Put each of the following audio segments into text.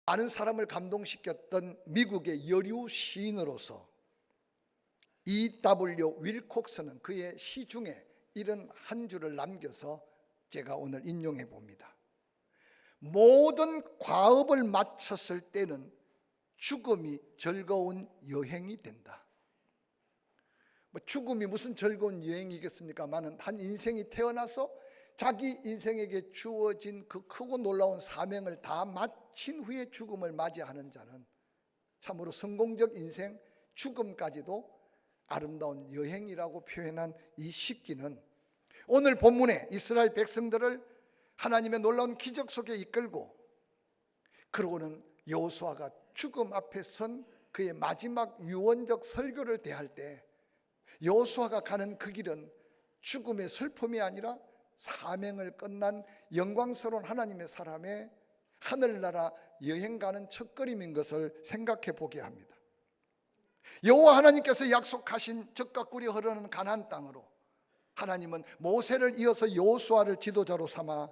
많은 사람을 감동시켰던 미국의 여류 시인으로서 E.W. 윌콕스는 그의 시 중에 이런 한 줄을 남겨서 제가 오늘 인용해 봅니다. 모든 과업을 마쳤을 때는 죽음이 즐거운 여행이 된다. 죽음이 무슨 즐거운 여행이겠습니까마는 한 인생이 태어나서 자기 인생에게 주어진 그 크고 놀라운 사명을 다 마친 후에 죽음을 맞이하는 자는 참으로 성공적 인생, 죽음까지도 아름다운 여행이라고 표현한 이 시기는 오늘 본문에 이스라엘 백성들을 하나님의 놀라운 기적 속에 이끌고, 그러고는 여호수아가 죽음 앞에 선 그의 마지막 유언적 설교를 대할 때 여호수아가 가는 그 길은 죽음의 슬픔이 아니라 사명을 끝난 영광스러운 하나님의 사람의 하늘나라 여행 가는 첫걸음인 것을 생각해 보게 합니다. 여호와 하나님께서 약속하신 젖과 꿀이 흐르는 가나안 땅으로 하나님은 모세를 이어서 여호수아를 지도자로 삼아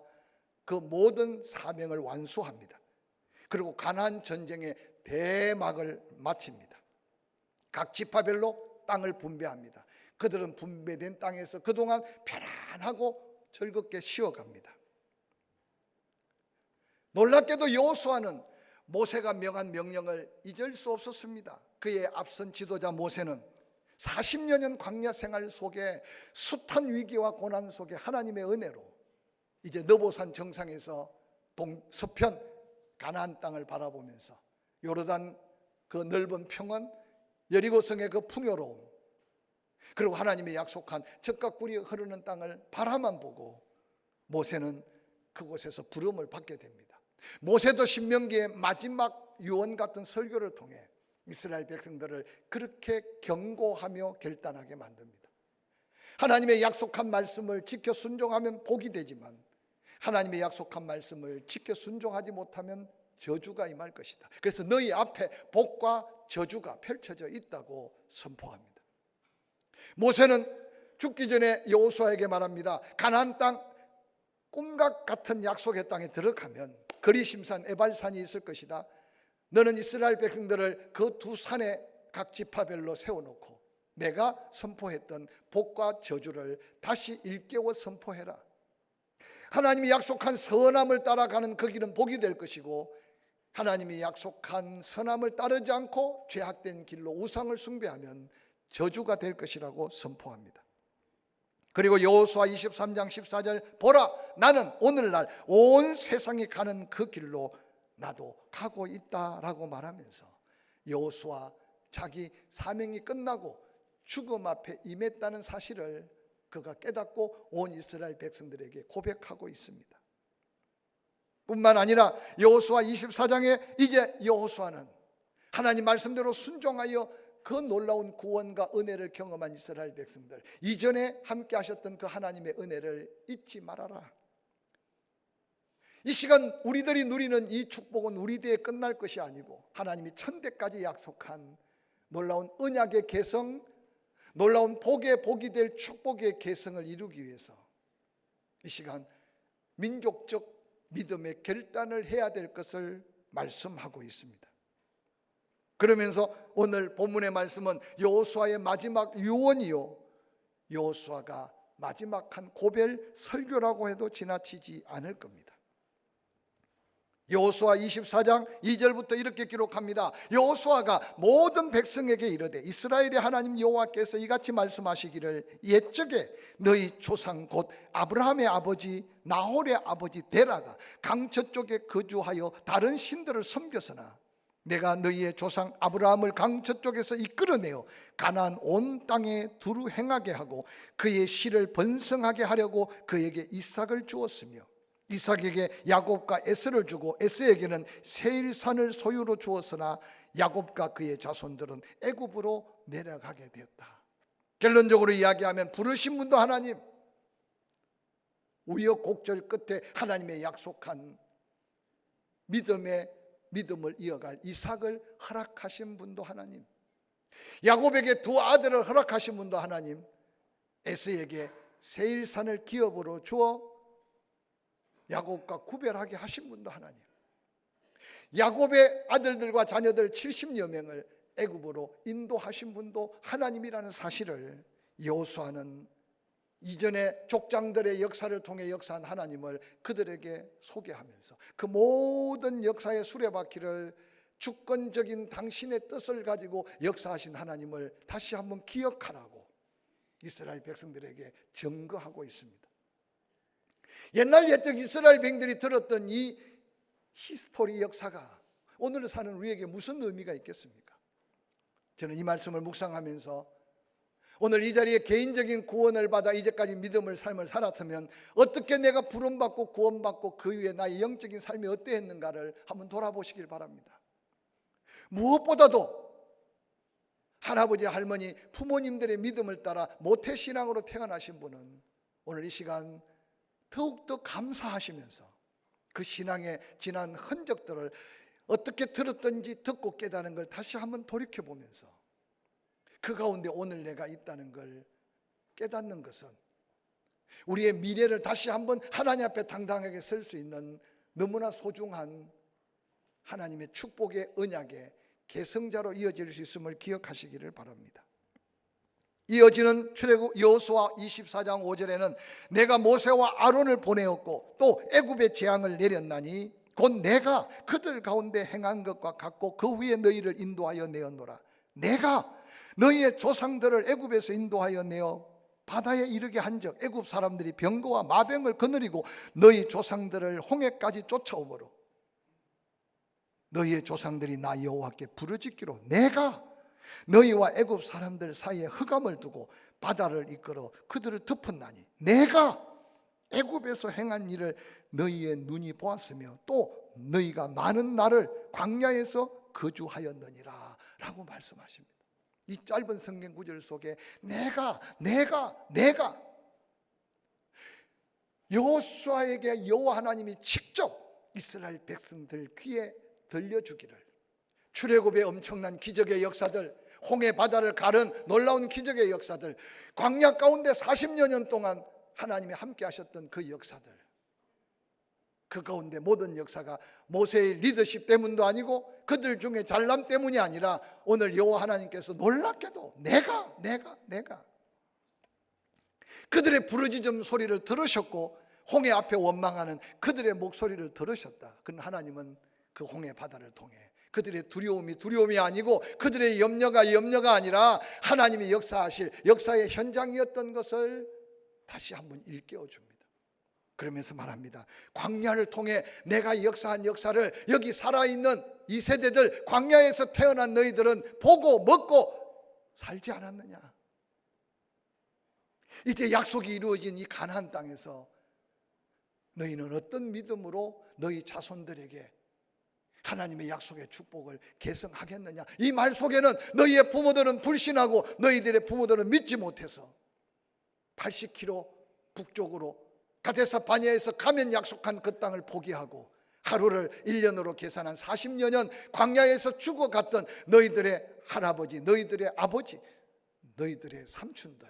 그 모든 사명을 완수합니다. 그리고 가나안 전쟁의 대막을 마칩니다. 각 지파별로 땅을 분배합니다. 그들은 분배된 땅에서 그동안 편안하고 즐겁게 쉬어갑니다. 놀랍게도 여호수아는 모세가 명한 명령을 잊을 수 없었습니다. 그의 앞선 지도자 모세는 40여 년 광야 생활 속에 숱한 위기와 고난 속에 하나님의 은혜로 이제 느보산 정상에서 서편 가나안 땅을 바라보면서 요르단 그 넓은 평원, 여리고성의 그 풍요로움, 그리고 하나님의 약속한 젖과 꿀이 흐르는 땅을 바라만 보고 모세는 그곳에서 부름을 받게 됩니다. 모세도 신명기의 마지막 유언 같은 설교를 통해 이스라엘 백성들을 그렇게 경고하며 결단하게 만듭니다. 하나님의 약속한 말씀을 지켜 순종하면 복이 되지만 하나님의 약속한 말씀을 지켜 순종하지 못하면 저주가 임할 것이다. 그래서 너희 앞에 복과 저주가 펼쳐져 있다고 선포합니다. 모세는 죽기 전에 여호수아에게 말합니다. 가나안 땅, 꿈과 같은 약속의 땅에 들어가면 거리심산 에발산이 있을 것이다. 너는 이스라엘 백성들을 그 두 산에 각 지파별로 세워놓고 내가 선포했던 복과 저주를 다시 일깨워 선포해라. 하나님이 약속한 선함을 따라가는 그 길은 복이 될 것이고, 하나님이 약속한 선함을 따르지 않고 죄악된 길로 우상을 숭배하면 저주가 될 것이라고 선포합니다. 그리고 여호수아 23장 14절, 보라, 나는 오늘날 온 세상이 가는 그 길로 나도 가고 있다라고 말하면서 여호수아 자기 사명이 끝나고 죽음 앞에 임했다는 사실을 그가 깨닫고 온 이스라엘 백성들에게 고백하고 있습니다. 뿐만 아니라 여호수아 24장에 이제 여호수아는 하나님 말씀대로 순종하여 그 놀라운 구원과 은혜를 경험한 이스라엘 백성들, 이전에 함께 하셨던 그 하나님의 은혜를 잊지 말아라. 이 시간 우리들이 누리는 이 축복은 우리 뒤에 끝날 것이 아니고 하나님이 천대까지 약속한 놀라운 언약의 계성, 놀라운 복의 복이 될 축복의 계성을 이루기 위해서 이 시간 민족적 믿음의 결단을 해야 될 것을 말씀하고 있습니다. 그러면서 오늘 본문의 말씀은 여호수아의 마지막 유언이요, 여호수아가 마지막 한 고별 설교라고 해도 지나치지 않을 겁니다. 여호수아 24장 2절부터 이렇게 기록합니다. 여호수아가 모든 백성에게 이르되 이스라엘의 하나님 여호와께서 이같이 말씀하시기를 옛적에 너희 조상 곧 아브라함의 아버지 나홀의 아버지 데라가 강처쪽에 거주하여 다른 신들을 섬겼으나 내가 너희의 조상 아브라함을 강처쪽에서 이끌어내어 가나안 온 땅에 두루 행하게 하고 그의 씨를 번성하게 하려고 그에게 이삭을 주었으며 이삭에게 야곱과 에서를 주고 에서에게는 세일산을 소유로 주었으나 야곱과 그의 자손들은 애굽으로 내려가게 되었다. 결론적으로 이야기하면 부르신 분도 하나님, 우여곡절 끝에 하나님의 약속한 믿음을 이어갈 이삭을 허락하신 분도 하나님, 야곱에게 두 아들을 허락하신 분도 하나님, 에서에게 세일산을 기업으로 주어 야곱과 구별하게 하신 분도 하나님, 야곱의 아들들과 자녀들 70여 명을 애굽으로 인도하신 분도 하나님이라는 사실을 여호수아는 이전에 족장들의 역사를 통해 역사한 하나님을 그들에게 소개하면서 그 모든 역사의 수레바퀴를 주권적인 당신의 뜻을 가지고 역사하신 하나님을 다시 한번 기억하라고 이스라엘 백성들에게 증거하고 있습니다. 옛날 옛적 이스라엘 백성들이 들었던 이 히스토리 역사가 오늘 사는 우리에게 무슨 의미가 있겠습니까? 저는 이 말씀을 묵상하면서 오늘 이 자리에 개인적인 구원을 받아 이제까지 믿음의 삶을 살았으면 어떻게 내가 부름받고 구원받고 그 위에 나의 영적인 삶이 어떠했는가를 한번 돌아보시길 바랍니다. 무엇보다도 할아버지, 할머니, 부모님들의 믿음을 따라 모태신앙으로 태어나신 분은 오늘 이 시간 더욱더 감사하시면서 그 신앙의 지난 흔적들을 어떻게 들었든지 듣고 깨달은 걸 다시 한번 돌이켜보면서 그 가운데 오늘 내가 있다는 걸 깨닫는 것은 우리의 미래를 다시 한번 하나님 앞에 당당하게 설 수 있는 너무나 소중한 하나님의 축복의 언약의 계승자로 이어질 수 있음을 기억하시기를 바랍니다. 이어지는 출애굽 여호수아 24장 5절에는 내가 모세와 아론을 보내었고 또 애굽의 재앙을 내렸나니 곧 내가 그들 가운데 행한 것과 같고 그 후에 너희를 인도하여 내었노라. 내가 너희의 조상들을 애굽에서 인도하여 내어 바다에 이르게 한즉 애굽 사람들이 병거와 마병을 거느리고 너희 조상들을 홍해까지 쫓아오므로 너희의 조상들이 나 여호와께 부르짖기로 내가 너희와 애굽 사람들 사이에 흑암을 두고 바다를 이끌어 그들을 덮었나니 내가 애굽에서 행한 일을 너희의 눈이 보았으며 또 너희가 많은 날을 광야에서 거주하였느니라 라고 말씀하십니다. 이 짧은 성경 구절 속에 내가 여호수아에게 여호와 하나님이 직접 이스라엘 백성들 귀에 들려주기를 출애굽의 엄청난 기적의 역사들, 홍해 바다를 가른 놀라운 기적의 역사들, 광야 가운데 40여 년 동안 하나님이 함께 하셨던 그 역사들, 그 가운데 모든 역사가 모세의 리더십 때문도 아니고 그들 중에 잘남 때문이 아니라 오늘 여호와 하나님께서 놀랍게도 내가 그들의 부르짖음 소리를 들으셨고 홍해 앞에 원망하는 그들의 목소리를 들으셨다. 그러나 하나님은 그 홍해 바다를 통해 그들의 두려움이 아니고 그들의 염려가 아니라 하나님이 역사하실 역사의 현장이었던 것을 다시 한번 일깨워 줍니다. 그러면서 말합니다. 광야를 통해 내가 역사한 역사를 여기 살아있는 이 세대들, 광야에서 태어난 너희들은 보고 먹고 살지 않았느냐. 이제 약속이 이루어진 이 가나안 땅에서 너희는 어떤 믿음으로 너희 자손들에게 하나님의 약속의 축복을 계승하겠느냐. 이 말 속에는 너희의 부모들은 불신하고 너희들의 부모들은 믿지 못해서 80km 북쪽으로 가데스 바네아에서 가면 약속한 그 땅을 포기하고 하루를 1년으로 계산한 40여 년 광야에서 죽어갔던 너희들의 할아버지, 너희들의 아버지, 너희들의 삼촌들,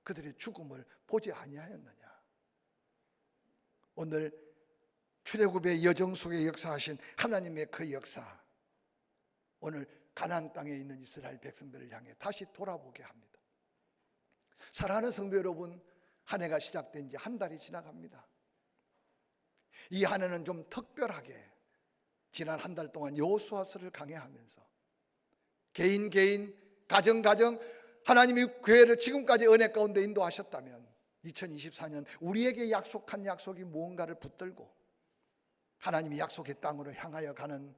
그들의 죽음을 보지 아니하였느냐. 오늘 출애굽의 여정 속에 역사하신 하나님의 그 역사, 오늘 가나안 땅에 있는 이스라엘 백성들을 향해 다시 돌아보게 합니다. 사랑하는 성도 여러분, 한 해가 시작된 지 한 달이 지나갑니다. 이 한 해는 좀 특별하게 지난 한 달 동안 여호수아서를 강해하면서 개인 가정 하나님이 교회를 지금까지 은혜 가운데 인도하셨다면 2024년 우리에게 약속한 약속이 무언가를 붙들고 하나님이 약속의 땅으로 향하여 가는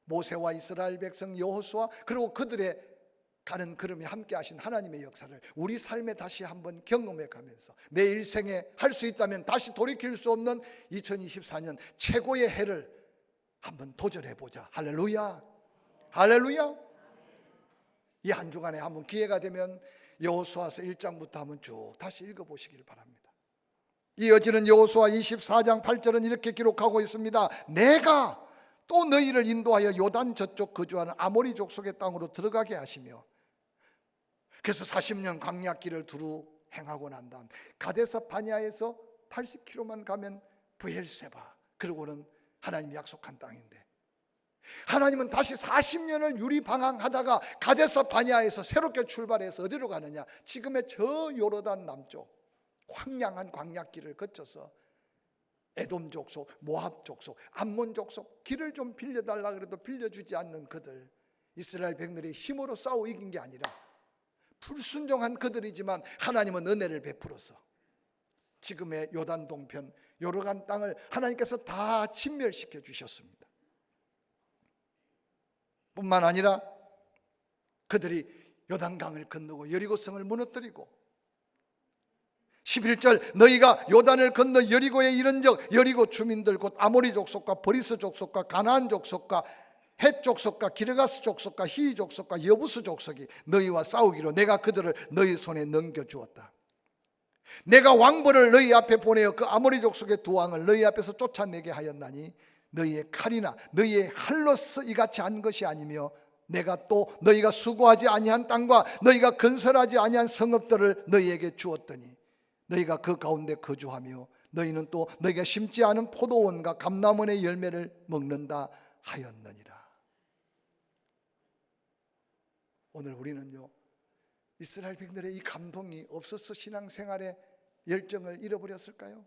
모세와 이스라엘 백성 여호수아, 그리고 그들의 가는 걸음에 함께 하신 하나님의 역사를 우리 삶에 다시 한번 경험해 가면서 내 일생에 할 수 있다면 다시 돌이킬 수 없는 2024년 최고의 해를 한번 도전해 보자. 할렐루야. 이 한 주간에 한번 기회가 되면 여호수아서 1장부터 한번 쭉 다시 읽어보시길 바랍니다. 이어지는 여호수아 24장 8절은 이렇게 기록하고 있습니다. 내가 또 너희를 인도하여 요단 저쪽 거주하는 아모리 족속의 땅으로 들어가게 하시며, 그래서 40년 광야길을 두루 행하고 난 다음 가데스 바네아에서 80km만 가면 브엘세바, 그리고는 하나님이 약속한 땅인데, 하나님은 다시 40년을 유리방황하다가 가데스 바네아에서 새롭게 출발해서 어디로 가느냐? 지금의 저 요르단 남쪽 황량한 광야길을 거쳐서 에돔 족속, 모압 족속, 암몬 족속, 길을 좀 빌려달라 그래도 빌려주지 않는 그들, 이스라엘 백성들이 힘으로 싸워 이긴 게 아니라 불순종한 그들이지만 하나님은 은혜를 베풀어서 지금의 요단 동편 요르단 땅을 하나님께서 다 진멸시켜 주셨습니다. 뿐만 아니라 그들이 요단강을 건너고 여리고성을 무너뜨리고 11절 너희가 요단을 건너 여리고에 이른적 여리고 주민들 곧 아모리 족속과 버리스 족속과 가나안 족속과 헷 족속과 기르가스 족속과 히위 족속과 여부스 족속이 너희와 싸우기로 내가 그들을 너희 손에 넘겨주었다. 내가 왕벌을 너희 앞에 보내어 그 아모리 족속의 두 왕을 너희 앞에서 쫓아내게 하였나니 너희의 칼이나 너희의 칼로서 이같이 한 것이 아니며 내가 또 너희가 수고하지 아니한 땅과 너희가 건설하지 아니한 성읍들을 너희에게 주었더니 너희가 그 가운데 거주하며 너희는 또 너희가 심지 않은 포도원과 감람원의 열매를 먹는다 하였느니라. 오늘 우리는요, 이스라엘 백성들의 이 감동이 없어서 신앙생활의 열정을 잃어버렸을까요?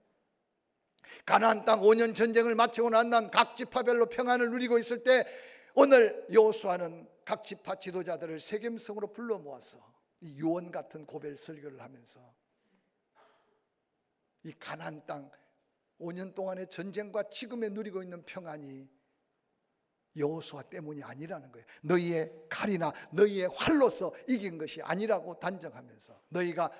가나안 땅 5년 전쟁을 마치고 난 각 지파별로 평안을 누리고 있을 때 오늘 여호수아는 각 지파 지도자들을 세겜성으로 불러 모아서 이 유언 같은 고별 설교를 하면서 이 가나안 땅 5년 동안의 전쟁과 지금에 누리고 있는 평안이 여호수아 때문이 아니라는 거예요. 너희의 칼이나 너희의 활로서 이긴 것이 아니라고 단정하면서 너희가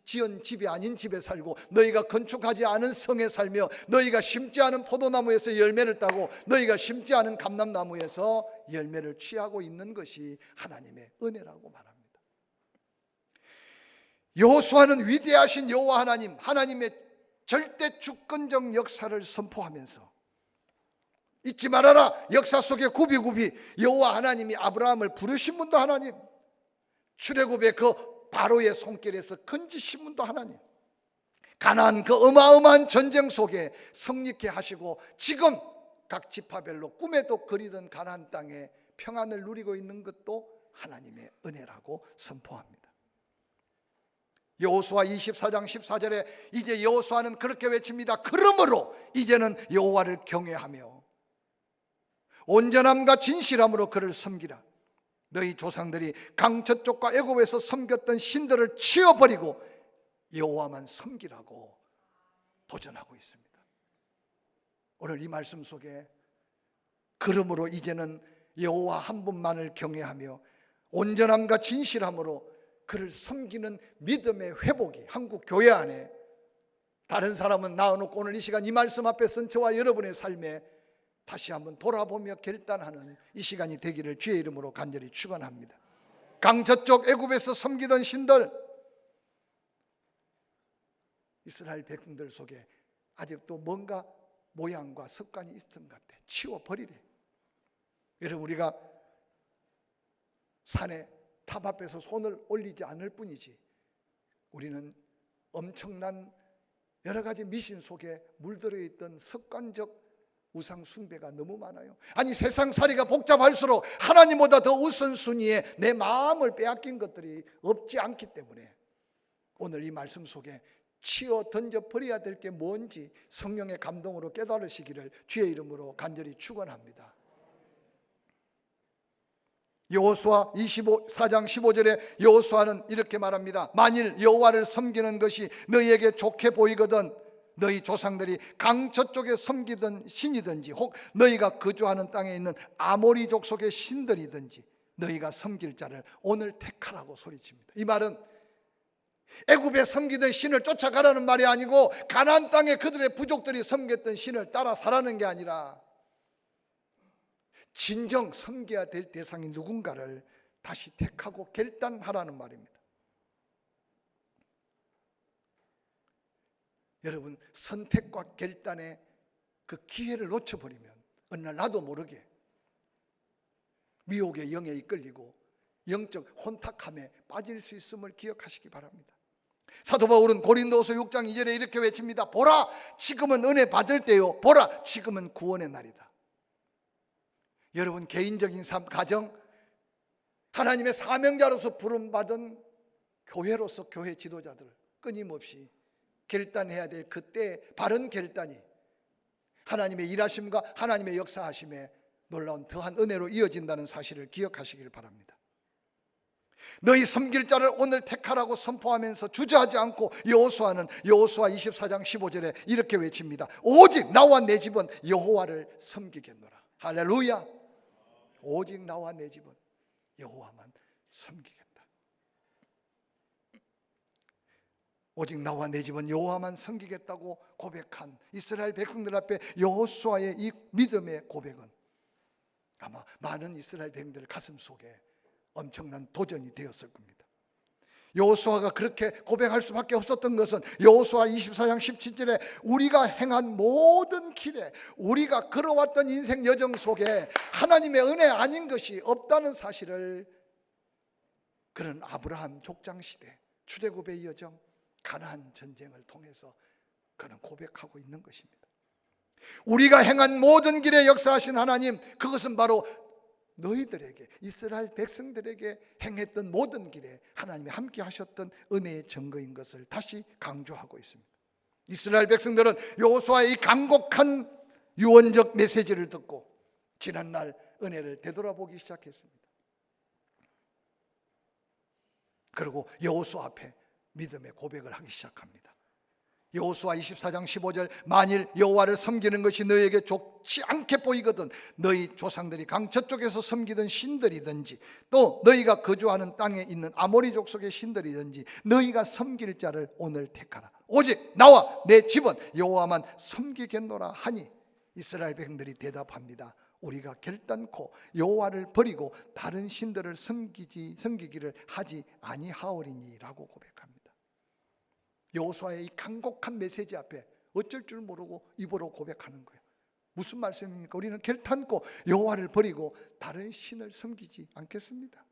지은 집이 아닌 집에 살고 너희가 건축하지 않은 성에 살며 너희가 심지 않은 포도나무에서 열매를 따고 너희가 심지 않은 감람나무에서 열매를 취하고 있는 것이 하나님의 은혜라고 말합니다. 여호수아는 위대하신 여호와 하나님, 하나님의 절대 주권적 역사를 선포하면서 잊지 말아라, 역사 속에 굽이굽이 여호와 하나님이 아브라함을 부르신 분도 하나님, 출애굽의 그 바로의 손길에서 건지신 분도 하나님, 가나안 그 어마어마한 전쟁 속에 성립케 하시고 지금 각 지파별로 꿈에도 그리던 가나안 땅에 평안을 누리고 있는 것도 하나님의 은혜라고 선포합니다. 여호수아 24장 14절에 이제 여호수아는 그렇게 외칩니다. 그러므로 이제는 여호와를 경외하며 온전함과 진실함으로 그를 섬기라. 너희 조상들이 강 저쪽과 애굽에서 섬겼던 신들을 치워버리고 여호와만 섬기라고 도전하고 있습니다. 오늘 이 말씀 속에 그러므로 이제는 여호와 한 분만을 경외하며 온전함과 진실함으로 그를 섬기는 믿음의 회복이 한국 교회 안에, 다른 사람은 낳아놓고 오늘 이 시간 이 말씀 앞에 선 저와 여러분의 삶에 다시 한번 돌아보며 결단하는 이 시간이 되기를 주의 이름으로 간절히 축원합니다. 강 저쪽 애굽에서 섬기던 신들, 이스라엘 백성들 속에 아직도 뭔가 모양과 습관이 있던 것 같아. 치워버리래. 여러분, 우리가 산에 탑 앞에서 손을 올리지 않을 뿐이지 우리는 엄청난 여러 가지 미신 속에 물들어 있던 습관적 우상 숭배가 너무 많아요. 아니, 세상살이가 복잡할수록 하나님보다 더 우선순위에 내 마음을 빼앗긴 것들이 없지 않기 때문에 오늘 이 말씀 속에 치워 던져버려야 될 게 뭔지 성령의 감동으로 깨달으시기를 주의 이름으로 간절히 축원합니다. 여호수아 24장 15절에 여호수아는 이렇게 말합니다. 만일 여호와를 섬기는 것이 너희에게 좋게 보이거든 너희 조상들이 강 저쪽에 섬기던 신이든지 혹 너희가 거주하는 땅에 있는 아모리 족속의 신들이든지 너희가 섬길 자를 오늘 택하라고 소리칩니다. 이 말은 애굽에 섬기던 신을 쫓아가라는 말이 아니고 가나안 땅에 그들의 부족들이 섬겼던 신을 따라 살라는 게 아니라 진정 섬겨야 될 대상이 누군가를 다시 택하고 결단하라는 말입니다. 여러분, 선택과 결단의 그 기회를 놓쳐버리면 어느 날 나도 모르게 미혹의 영에 이끌리고 영적 혼탁함에 빠질 수 있음을 기억하시기 바랍니다. 사도 바울은 고린도서 6장 2절에 이렇게 외칩니다. 보라, 지금은 은혜 받을 때요. 보라, 지금은 구원의 날이다. 여러분, 개인적인 삶, 가정, 하나님의 사명자로서 부름받은 교회로서 교회 지도자들 끊임없이 결단해야 될 그때 바른 결단이 하나님의 일하심과 하나님의 역사하심에 놀라운 더한 은혜로 이어진다는 사실을 기억하시길 바랍니다. 너희 섬길 자를 오늘 택하라고 선포하면서 주저하지 않고 여호수아는 여호수아 24장 15절에 이렇게 외칩니다. 오직 나와 내 집은 여호와를 섬기겠노라. 할렐루야. 오직 나와 내 집은 여호와만 섬기겠다. 오직 나와 내 집은 여호와만 섬기겠다고 고백한 이스라엘 백성들 앞에 여호수아의 이 믿음의 고백은 아마 많은 이스라엘 백성들 가슴 속에 엄청난 도전이 되었을 겁니다. 여호수아가 그렇게 고백할 수밖에 없었던 것은 여호수아 24장 17절에 우리가 행한 모든 길에, 우리가 걸어왔던 인생 여정 속에 하나님의 은혜 아닌 것이 없다는 사실을 그는 아브라함 족장시대, 출애굽의 여정, 가나안 전쟁을 통해서 그는 고백하고 있는 것입니다. 우리가 행한 모든 길에 역사하신 하나님, 그것은 바로 너희들에게, 이스라엘 백성들에게 행했던 모든 길에 하나님이 함께 하셨던 은혜의 증거인 것을 다시 강조하고 있습니다. 이스라엘 백성들은 여호수아의 이 간곡한 유언적 메시지를 듣고 지난날 은혜를 되돌아보기 시작했습니다. 그리고 여호수아 앞에 믿음의 고백을 하기 시작합니다. 여호수아 24장 15절 만일 여호와를 섬기는 것이 너희에게 좋지 않게 보이거든 너희 조상들이 강 저쪽에서 섬기던 신들이든지 또 너희가 거주하는 땅에 있는 아모리 족속의 신들이든지 너희가 섬길 자를 오늘 택하라. 오직 나와 내 집은 여호와만 섬기겠노라 하니 이스라엘 백성들이 대답합니다. 우리가 결단코 여호와를 버리고 다른 신들을 섬기기를 하지 아니하오리니라고 고백합니다. 여호수아의 이 간곡한 메시지 앞에 어쩔 줄 모르고 입으로 고백하는 거예요. 무슨 말씀입니까? 우리는 결단코 여호와를 버리고 다른 신을 섬기지 않겠습니다.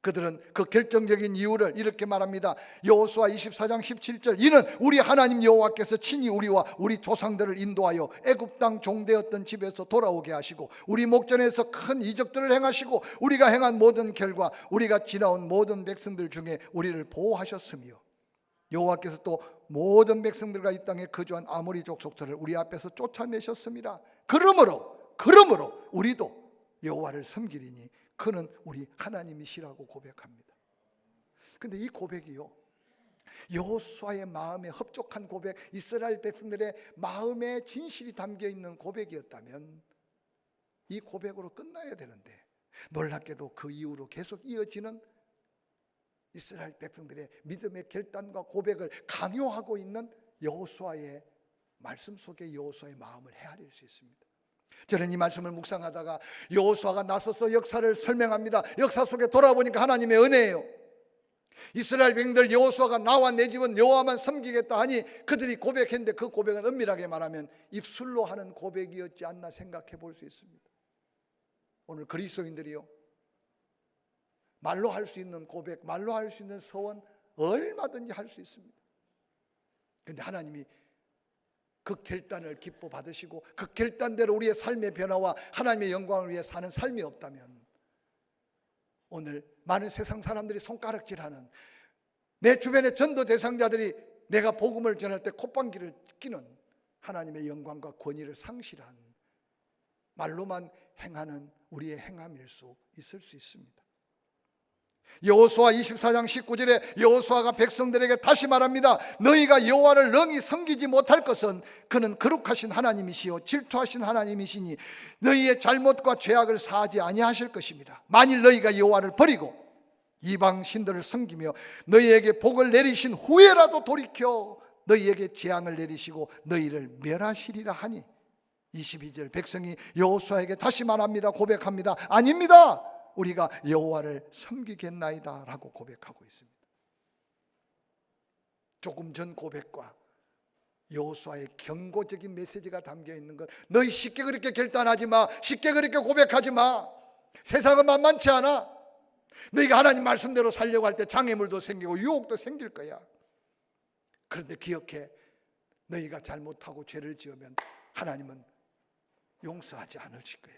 그들은 그 결정적인 이유를 이렇게 말합니다. 여호수아 24장 17절 이는 우리 하나님 여호와께서 친히 우리와 우리 조상들을 인도하여 애굽 땅 종되었던 집에서 돌아오게 하시고 우리 목전에서 큰 이적들을 행하시고 우리가 행한 모든 결과 우리가 지나온 모든 백성들 중에 우리를 보호하셨으며 여호와께서 또 모든 백성들과 이 땅에 거주한 아모리 족속들을 우리 앞에서 쫓아내셨습니다. 그러므로 우리도 여호와를 섬기리니 그는 우리 하나님이시라고 고백합니다. 그런데 이 고백이요, 여호수아의 마음에 흡족한 고백, 이스라엘 백성들의 마음에 진실이 담겨있는 고백이었다면 이 고백으로 끝나야 되는데 놀랍게도 그 이후로 계속 이어지는 이스라엘 백성들의 믿음의 결단과 고백을 강요하고 있는 여호수아의 말씀 속에 여호수아의 마음을 헤아릴 수 있습니다. 저는 이 말씀을 묵상하다가 여호수아가 나서서 역사를 설명합니다. 역사 속에 돌아보니까 하나님의 은혜예요. 이스라엘 백성들 여호수아가 나와 내 집은 여호와만 섬기겠다 하니 그들이 고백했는데 그 고백은 엄밀하게 말하면 입술로 하는 고백이었지 않나 생각해 볼 수 있습니다. 오늘 그리스도인들이요, 말로 할 수 있는 고백, 말로 할 수 있는 서원 얼마든지 할 수 있습니다. 그런데 하나님이 그 결단을 기뻐 받으시고 그 결단대로 우리의 삶의 변화와 하나님의 영광을 위해 사는 삶이 없다면 오늘 많은 세상 사람들이 손가락질하는, 내 주변의 전도 대상자들이 내가 복음을 전할 때 콧방귀를 끼는 하나님의 영광과 권위를 상실한 말로만 행하는 우리의 행함일 수 있을 수 있습니다. 여호수아 24장 19절에 여호수아가 백성들에게 다시 말합니다. 너희가 여호와를 능히 섬기지 못할 것은 그는 거룩하신 하나님이시요 질투하신 하나님이시니 너희의 잘못과 죄악을 사하지 아니하실 것입니다. 만일 너희가 여호와를 버리고 이방 신들을 섬기며 너희에게 복을 내리신 후에라도 돌이켜 너희에게 재앙을 내리시고 너희를 멸하시리라 하니 22절 백성이 여호수아에게 다시 말합니다. 고백합니다. 아닙니다. 우리가 여호와를 섬기겠나이다 라고 고백하고 있습니다. 조금 전 고백과 여호수아의 경고적인 메시지가 담겨 있는 것, 너희 쉽게 그렇게 결단하지 마, 쉽게 그렇게 고백하지 마, 세상은 만만치 않아, 너희가 하나님 말씀대로 살려고 할 때 장애물도 생기고 유혹도 생길 거야. 그런데 기억해, 너희가 잘못하고 죄를 지으면 하나님은 용서하지 않으실 거야.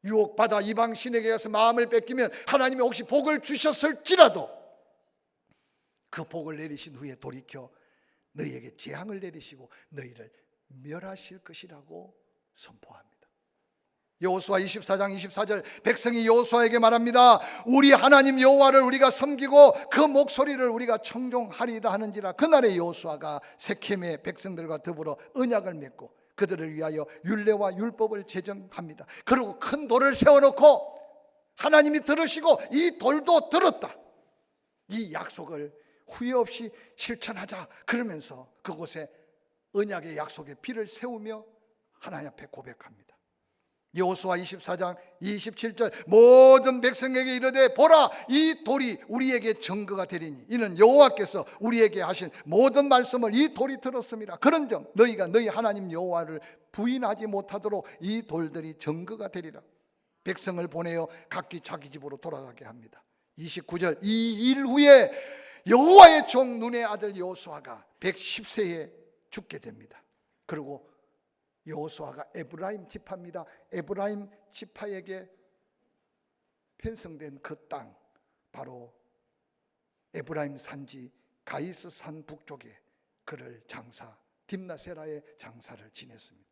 유혹받아 이방 신에게 가서 마음을 뺏기면 하나님이 혹시 복을 주셨을지라도 그 복을 내리신 후에 돌이켜 너희에게 재앙을 내리시고 너희를 멸하실 것이라고 선포합니다. 여호수아 24장 24절, 백성이 여호수아에게 말합니다. 우리 하나님 여호와를 우리가 섬기고 그 목소리를 우리가 청종하리이다 하는지라. 그날에 여호수아가 세켐의 백성들과 더불어 언약을 맺고 그들을 위하여 율례와 율법을 제정합니다. 그리고 큰 돌을 세워놓고 하나님이 들으시고 이 돌도 들었다. 이 약속을 후회 없이 실천하자 그러면서 그곳에 언약의 약속의 비를 세우며 하나님 앞에 고백합니다. 여호수아 24장 27절, 모든 백성에게 이르되 보라, 이 돌이 우리에게 증거가 되리니 이는 여호와께서 우리에게 하신 모든 말씀을 이 돌이 들었습니다. 그런즉 너희가 너희 하나님 여호와를 부인하지 못하도록 이 돌들이 증거가 되리라. 백성을 보내어 각기 자기 집으로 돌아가게 합니다. 29절, 이 일 후에 여호와의 종 눈의 아들 여호수아가 110세에 죽게 됩니다. 그리고 여호수아가 에브라임 지파입니다. 에브라임 지파에게 편성된 그 땅, 바로 에브라임 산지 가이스 산 북쪽에 그를 장사, 딥나세라의 장사를 지냈습니다.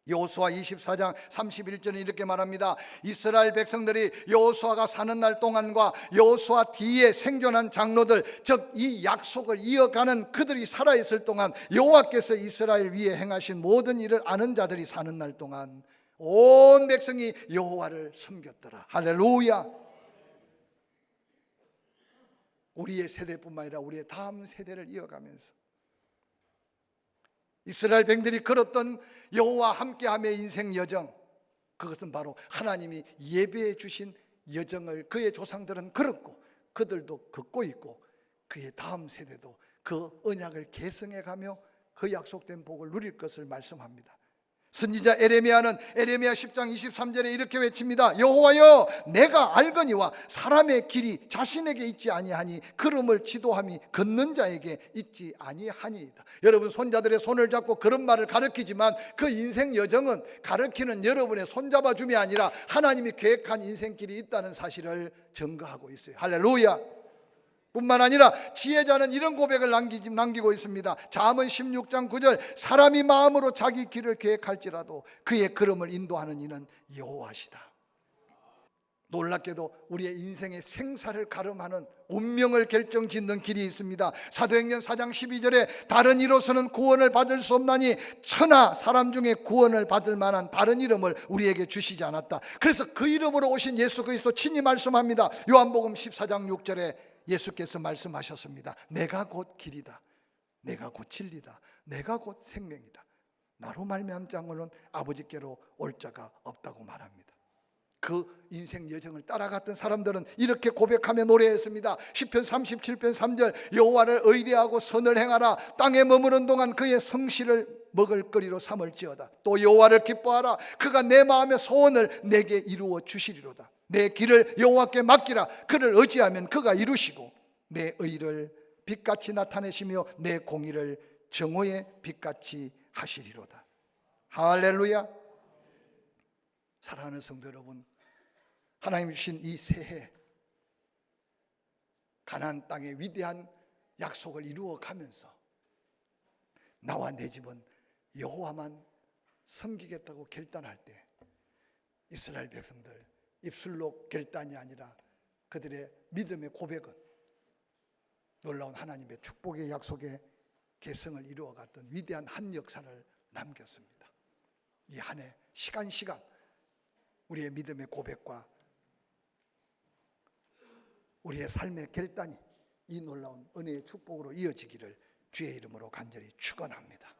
여호수아 24장 31절은 이렇게 말합니다. 이스라엘 백성들이 여호수아가 사는 날 동안과 여호수아 뒤에 생존한 장로들, 즉 이 약속을 이어가는 그들이 살아있을 동안 여호와께서 이스라엘 위에 행하신 모든 일을 아는 자들이 사는 날 동안 온 백성이 여호와를 섬겼더라. 할렐루야. 우리의 세대뿐만 아니라 우리의 다음 세대를 이어가면서 이스라엘 백성들이 걸었던 여호와 함께함의 인생 여정, 그것은 바로 하나님이 예배해 주신 여정을 그의 조상들은 걸었고 그들도 걷고 있고 그의 다음 세대도 그 언약을 계승해가며 그 약속된 복을 누릴 것을 말씀합니다. 선지자 에레미야는 에레미야 10장 23절에 이렇게 외칩니다. 여호와여, 내가 알거니와 사람의 길이 자신에게 있지 아니하니 걸음을 지도함이 걷는 자에게 있지 아니하니이다. 여러분, 손자들의 손을 잡고 그런 말을 가르치지만 그 인생 여정은 가르치는 여러분의 손잡아줌이 아니라 하나님이 계획한 인생길이 있다는 사실을 증거하고 있어요. 할렐루야. 뿐만 아니라 지혜자는 이런 고백을 남기고 있습니다. 잠언 16장 9절, 사람이 마음으로 자기 길을 계획할지라도 그의 걸음을 인도하는 이는 여호와시다. 놀랍게도 우리의 인생의 생사를 가름하는 운명을 결정짓는 길이 있습니다. 사도행전 4장 12절에 다른 이로서는 구원을 받을 수 없나니 천하 사람 중에 구원을 받을 만한 다른 이름을 우리에게 주시지 않았다. 그래서 그 이름으로 오신 예수 그리스도 친히 말씀합니다. 요한복음 14장 6절에 예수께서 말씀하셨습니다. 내가 곧 길이다, 내가 곧 진리다, 내가 곧 생명이다. 나로 말미암지 않고는 아버지께로 올 자가 없다고 말합니다. 그 인생 여정을 따라갔던 사람들은 이렇게 고백하며 노래했습니다. 시편 37편 3절, 여호와를 의뢰하고 선을 행하라. 땅에 머무는 동안 그의 성실을 먹을거리로 삼을지어다. 또 여호와를 기뻐하라. 그가 내 마음의 소원을 내게 이루어 주시리로다. 내 길을 여호와께 맡기라. 그를 의지하면 그가 이루시고 내 의를 빛같이 나타내시며 내 공의를 정오의 빛같이 하시리로다. 할렐루야. 사랑하는 성도 여러분, 하나님 주신 이 새해 가나안 땅의 위대한 약속을 이루어가면서 나와 내 집은 여호와만 섬기겠다고 결단할 때 이스라엘 백성들 입술로 결단이 아니라 그들의 믿음의 고백은 놀라운 하나님의 축복의 약속의 계승을 이루어갔던 위대한 한 역사를 남겼습니다. 이 한 해 시간 우리의 믿음의 고백과 우리의 삶의 결단이 이 놀라운 은혜의 축복으로 이어지기를 주의 이름으로 간절히 축원합니다.